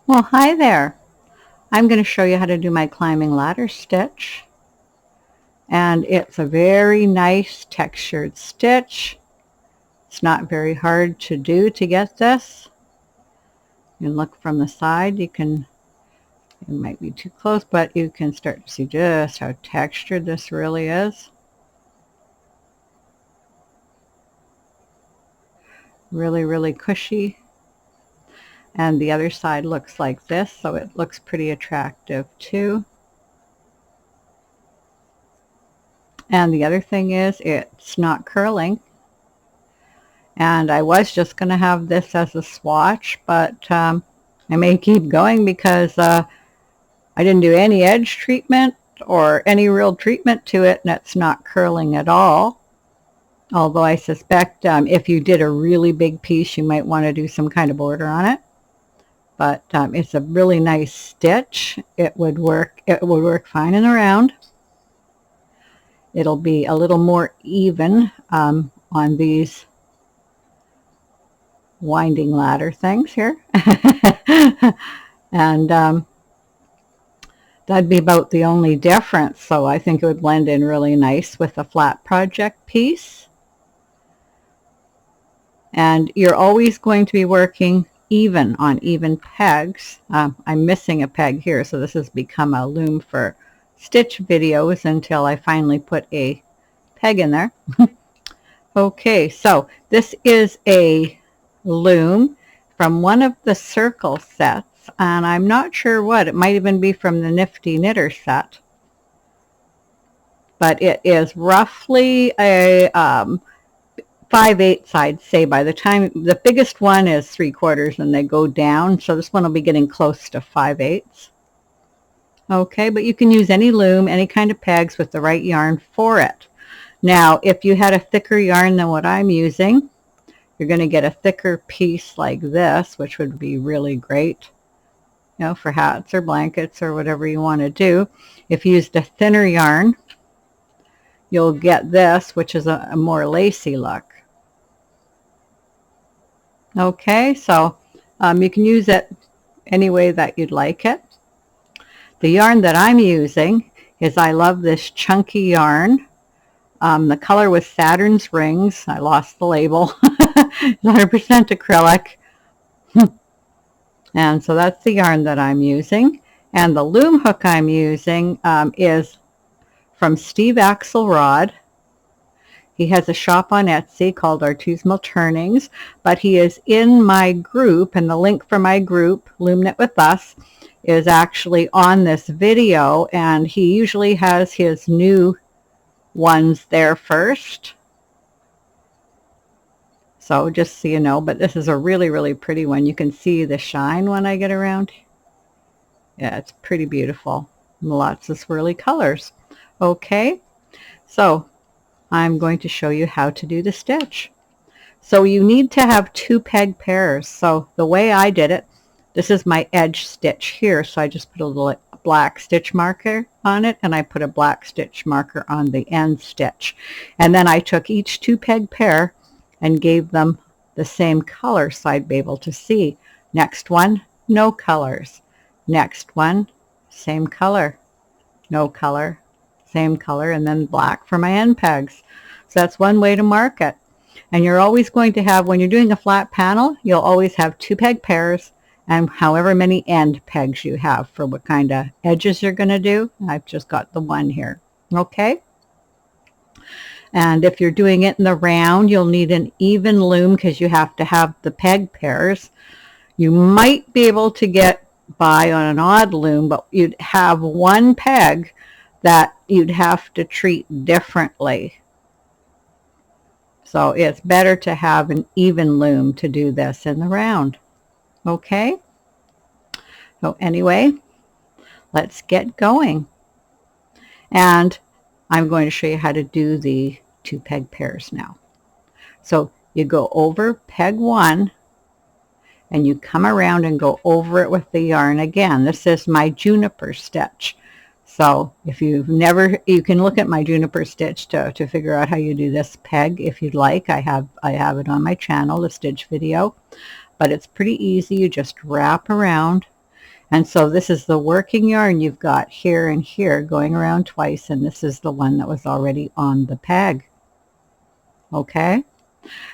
Well, hi there. I'm going to show you how to do my climbing ladder stitch. And it's a very nice textured stitch. It's not very hard to do to get this. You can look from the side. It might be too close, but you can start to see just how textured this really is. Really, really cushy. And the other side looks like this, so it looks pretty attractive too. And the other thing is it's not curling. And I was just going to have this as a swatch, but I may keep going because I didn't do any edge treatment or any real treatment to it, and it's not curling at all. Although I suspect if you did a really big piece, you might want to do some kind of border on it. But it's a really nice stitch. It would work fine in the round. It'll be a little more even on these winding ladder things here. And that'd be about the only difference. So I think it would blend in really nice with a flat project piece. And you're always going to be working even on even pegs. I'm missing a peg here, so this has become a loom for stitch videos until I finally put a peg in there. Okay, so this is a loom from one of the circle sets, and I'm not sure what. It might even be from the Nifty Knitter set. But it is roughly a 5/8, I'd say. By the time the biggest one is 3/4 and they go down, so this one will be getting close to 5/8. Okay, but you can use any loom, any kind of pegs with the right yarn for it. Now, if you had a thicker yarn than what I'm using, you're going to get a thicker piece like this, which would be really great, you know, for hats or blankets or whatever you want to do. If you used a thinner yarn, you'll get this, which is a more lacy look. Okay, so you can use it any way that you'd like it. The yarn that I'm using is, I love this chunky yarn. The color was Saturn's Rings. I lost the label. 100% acrylic. And so that's the yarn that I'm using. And the loom hook I'm using is from Steve Axelrod. He has a shop on Etsy called Artusmal Turnings, but he is in my group, and the link for my group, Loom Knit with Us, is actually on this video, and he usually has his new ones there first. So just so you know, but this is a really, really pretty one. You can see the shine when I get around. Yeah, it's pretty beautiful. Lots of swirly colors. Okay, so I'm going to show you how to do the stitch. So you need to have 2 peg pairs. So the way I did it, this is my edge stitch here, so I just put a little black stitch marker on it, and I put a black stitch marker on the end stitch. And then I took each 2 peg pair and gave them the same color, so I'd be able to see. Next one, no colors. Next one, same color. No color, same color, and then black for my end pegs. So that's one way to mark it. And you're always going to have, when you're doing a flat panel, you'll always have 2 peg pairs and however many end pegs you have for what kind of edges you're going to do. I've just got the one here. Okay. And if you're doing it in the round, you'll need an even loom because you have to have the peg pairs. You might be able to get by on an odd loom, but you'd have one peg that you'd have to treat differently. So it's better to have an even loom to do this in the round. Okay, so anyway, let's get going. And I'm going to show you how to do the 2 peg pairs now. So you go over peg 1 and you come around and go over it with the yarn again. This is my juniper stitch. So if you've never, you can look at my juniper stitch to figure out how you do this peg if you'd like. I have it on my channel, the stitch video, but it's pretty easy. You just wrap around And so this is the working yarn you've got here and here going around twice, and this is the one that was already on the peg. Okay,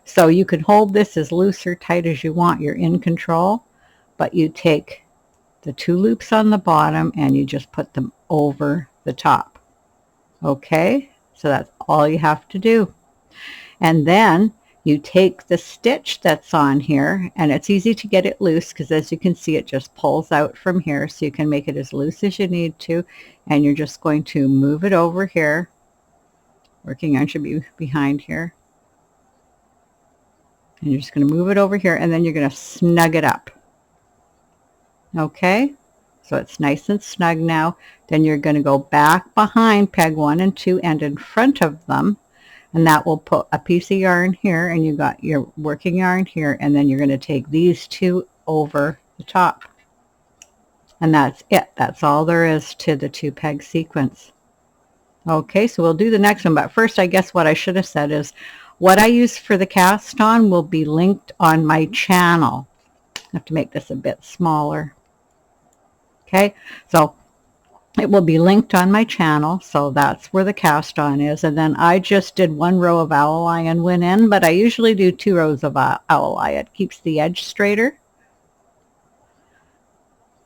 so you can hold this as loose or tight as you want. You're in control, but you take the 2 loops on the bottom and you just put them over the top. Okay, so that's all you have to do. And then you take the stitch that's on here, and it's easy to get it loose because, as you can see, it just pulls out from here, so you can make it as loose as you need to. And you're just going to move it over here. Working yarn should be behind here. And you're just going to move it over here, and then you're going to snug it up. Okay, so it's nice and snug now. Then you're going to go back behind peg 1 and 2 and in front of them, and that will put a piece of yarn here, and you got your working yarn here, and then you're going to take these 2 over the top. And that's it. That's all there is to the 2 peg sequence. Okay, so we'll do the next one, but first I guess what I should have said is what I use for the cast on will be linked on my channel. I have to make this a bit smaller. Okay, so it will be linked on my channel, so that's where the cast on is. And then I just did 1 row of owl eye and went in, but I usually do 2 rows of owl eye. It keeps the edge straighter.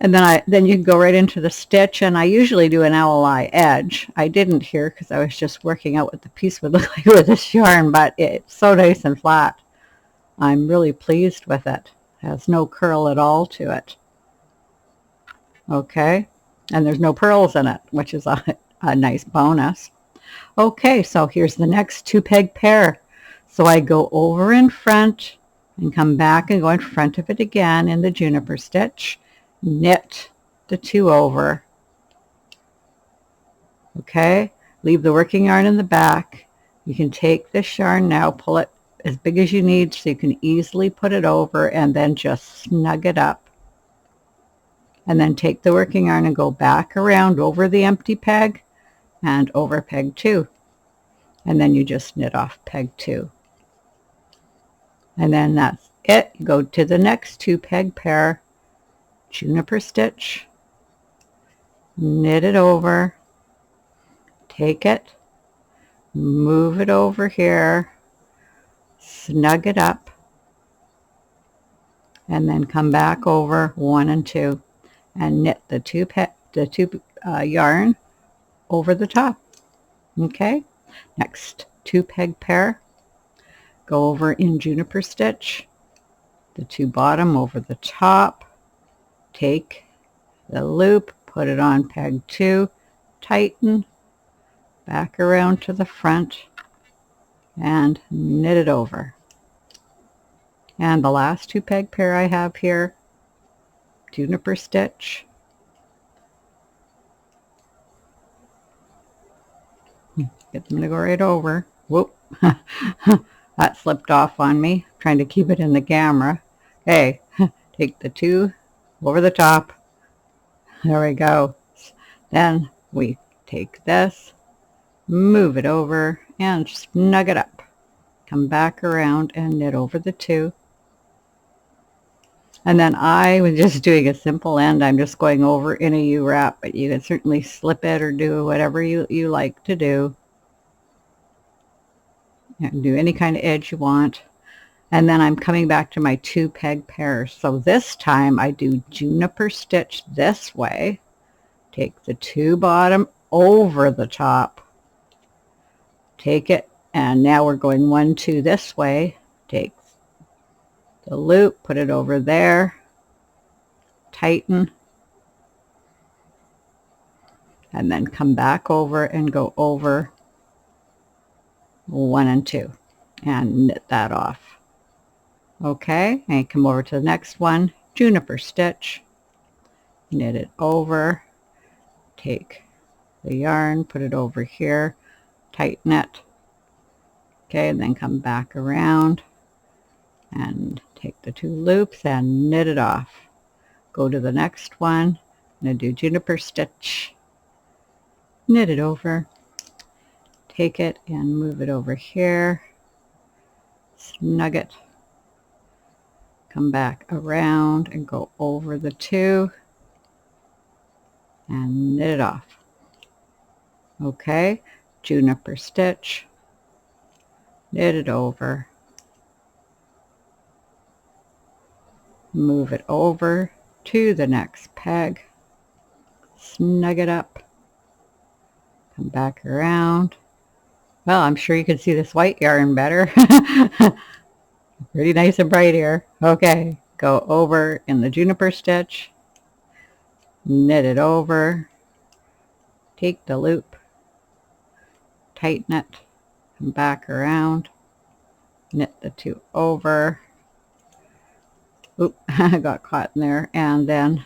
And then you can go right into the stitch, and I usually do an owl eye edge. I didn't here because I was just working out what the piece would look like with this yarn, but it's so nice and flat. I'm really pleased with it. It has no curl at all to it. Okay, and there's no purls in it, which is a nice bonus. Okay, so here's the next 2 peg pair. So I go over in front and come back and go in front of it again in the juniper stitch, knit the 2 over. Okay, leave the working yarn in the back. You can take this yarn now, pull it as big as you need so you can easily put it over, and then just snug it up. And then take the working yarn and go back around over the empty peg and over peg 2. And then you just knit off peg 2. And then that's it. You go to the next 2 peg pair, juniper stitch, knit it over, take it, move it over here, snug it up, and then come back over 1 and 2 and knit the 2 yarn over the top. Okay, next 2 peg pair, go over in juniper stitch, the 2 bottom over the top, take the loop, put it on peg 2, tighten, back around to the front, and knit it over. And the last 2 peg pair I have here, juniper stitch, get them to go right over. Whoop, that slipped off on me, trying to keep it in the camera. Okay, take the 2 over the top. There we go. Then we take this, move it over, and snug it up. Come back around and knit over the 2. And then I was just doing a simple end. I'm just going over in a U-wrap, but you can certainly slip it or do whatever you like to do. You can do any kind of edge you want. And then I'm coming back to my 2 peg pairs. So this time I do juniper stitch this way, take the 2 bottom over the top, take it, and now we're going 1, 2 this way, take the loop, put it over there, tighten, and then come back over and go over 1 and 2 and knit that off. Okay, and come over to the next one, juniper stitch, knit it over, take the yarn, put it over here, tighten it. Okay, and then come back around and take the 2 loops and knit it off. Go to the next one, I'm going to do juniper stitch, knit it over, take it and move it over here, snug it, come back around and go over the 2, and knit it off. Okay, juniper stitch, knit it over, move it over to the next peg, snug it up, come back around. Well, I'm sure you can see this white yarn better. Pretty nice and bright here. Okay, go over in the juniper stitch, knit it over, take the loop, tighten it, come back around, knit the two over. Oop, I got caught in there, and then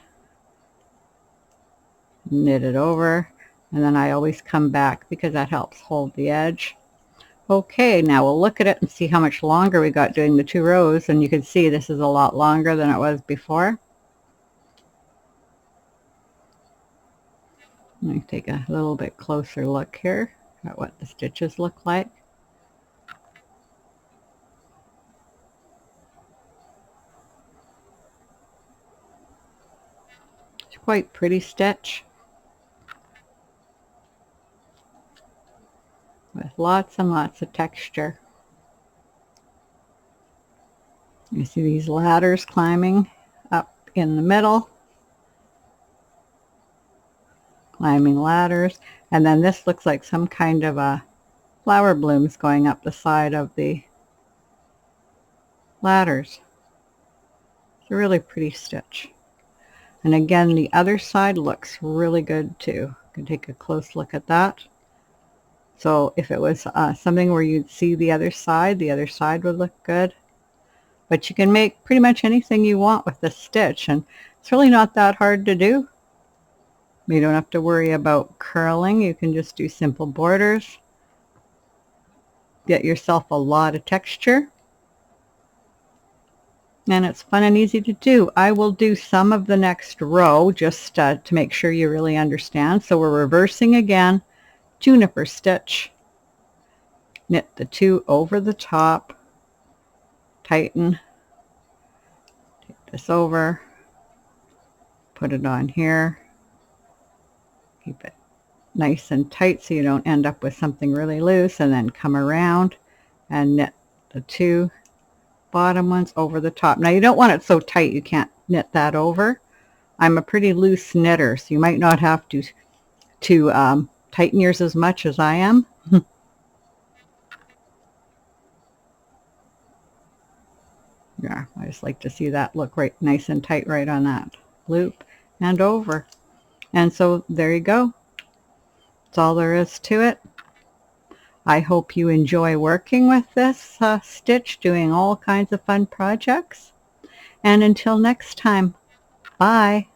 knit it over, and then I always come back because that helps hold the edge. Okay, now we'll look at it and see how much longer we got doing the 2 rows, and you can see this is a lot longer than it was before. Let me take a little bit closer look here at what the stitches look like. It's quite pretty stitch with lots and lots of texture. You see these ladders climbing up in the middle, climbing ladders, and then this looks like some kind of a flower blooms going up the side of the ladders. It's a really pretty stitch. And again, the other side looks really good too. You can take a close look at that. So if it was something where you'd see the other side would look good. But you can make pretty much anything you want with this stitch, and it's really not that hard to do. You don't have to worry about curling. You can just do simple borders. Get yourself a lot of texture. And it's fun and easy to do. I will do some of the next row just to make sure you really understand. So we're reversing again, juniper stitch, knit the 2 over the top, tighten, take this over, put it on here, keep it nice and tight so you don't end up with something really loose, and then come around and knit the 2 bottom ones over the top. Now you don't want it so tight you can't knit that over. I'm a pretty loose knitter, so you might not have to tighten yours as much as I am. Yeah, I just like to see that look right nice and tight right on that loop and over. And so there you go. That's all there is to it. I hope you enjoy working with this stitch, doing all kinds of fun projects. And until next time, bye.